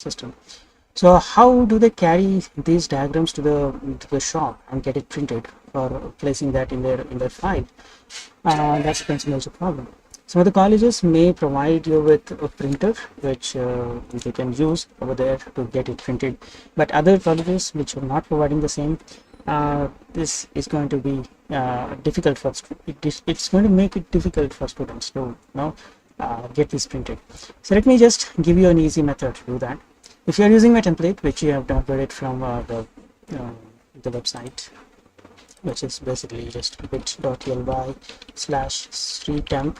system. So how do they carry these diagrams to the shop and get it printed for placing that in their file? That's a major problem. Some of the colleges may provide you with a printer which you can use over there to get it printed, but other colleges which are not providing the same, this is going to be difficult for it's going to make it difficult for students to get this printed. So let me just give you an easy method to do that. If you are using my template, which you have downloaded from the website, which is basically just bit.ly/sritemp,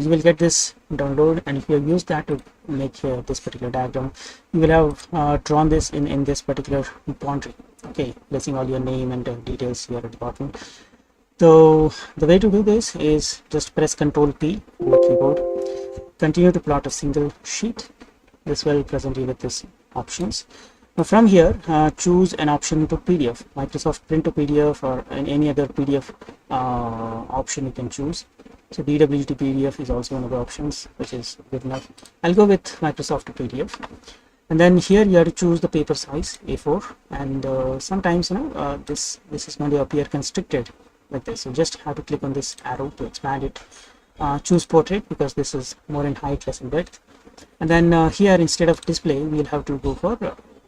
you will get this download, and if you use that to make this particular diagram, you will have drawn this in this particular boundary, okay, placing all your name and details here at the bottom. So the way to do this is just press Ctrl P on the keyboard, continue to plot a single sheet. This will present you with these options. Now from here, choose an option to PDF, Microsoft Print to PDF, or any other PDF option you can choose. So DWT PDF is also one of the options, which is good enough. I'll go with Microsoft to PDF. And then here you have to choose the paper size, A4, and sometimes this is going to appear constricted like this. So just have to click on this arrow to expand it. Choose portrait because this is more in height, less in width. And then here, instead of display, we'll have to go for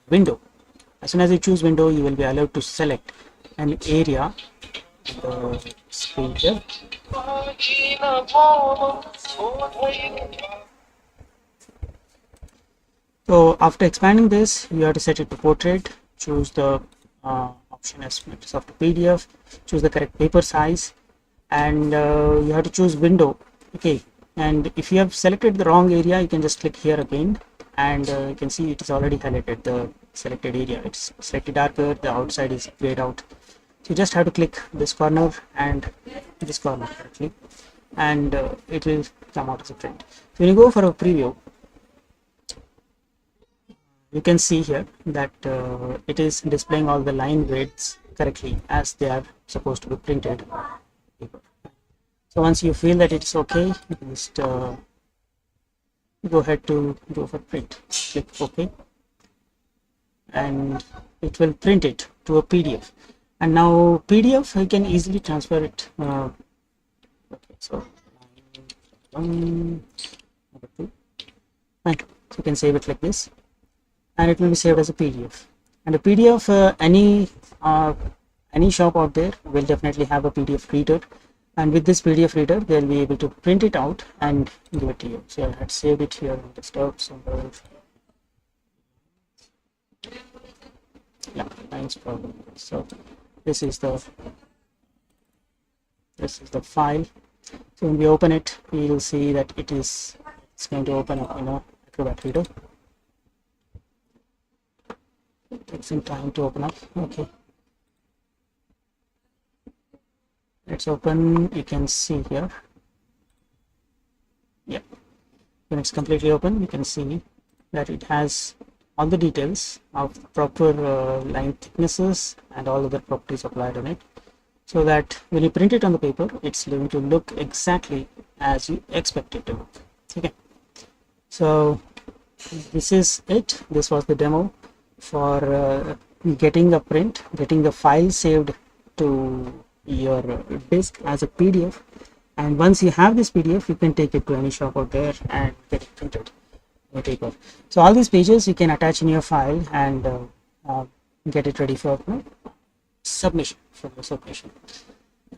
window. As soon as you choose window, you will be allowed to select an area on the screen here. So after expanding this, you have to set it to portrait, choose the option as Microsoft to PDF, choose the correct paper size, and you have to choose window, okay. And if you have selected the wrong area, you can just click here again, and you can see it is already highlighted, the selected area. It's slightly darker, the outside is grayed out. So you just have to click this corner and this corner correctly, and it will come out as a print. So when you go for a preview, you can see here that it is displaying all the line widths correctly as they are supposed to be printed. So once you feel that it's okay, you can just go ahead to go for print. Click OK, and it will print it to a PDF. And now PDF, I can easily transfer it. Okay, so number 2. Fine. So you can save it like this, and it will be saved as a PDF. And a PDF, any shop out there will definitely have a PDF reader. And with this PDF reader, they'll be able to print it out and give it to you. So I had saved it here on desktop somewhere. Yeah, nice problem. So this is the file. So when we open it, we will see that it's going to open up Acrobat Reader. It takes some time to open up. Okay. Let's open. You can see here. Yeah, when it's completely open, you can see that it has all the details of proper line thicknesses and all other properties applied on it, so that when you print it on the paper, it's going to look exactly as you expect it to look. Okay, so this is it. This was the demo for getting a print, getting the file saved to your disk as a PDF. And once you have this PDF, you can take it to any shop out there and get it printed on paper. So all these pages you can attach in your file and get it ready for submission. I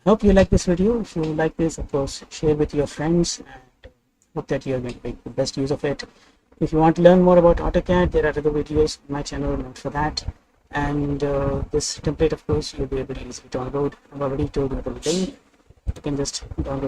hope you like this video. If you like this, of course, share with your friends, and hope that you are going to make the best use of it. If you want to learn more about AutoCAD, there are other videos on my channel meant for that. And this template, of course, you'll be able to easily download. I've already told you the link. You can just download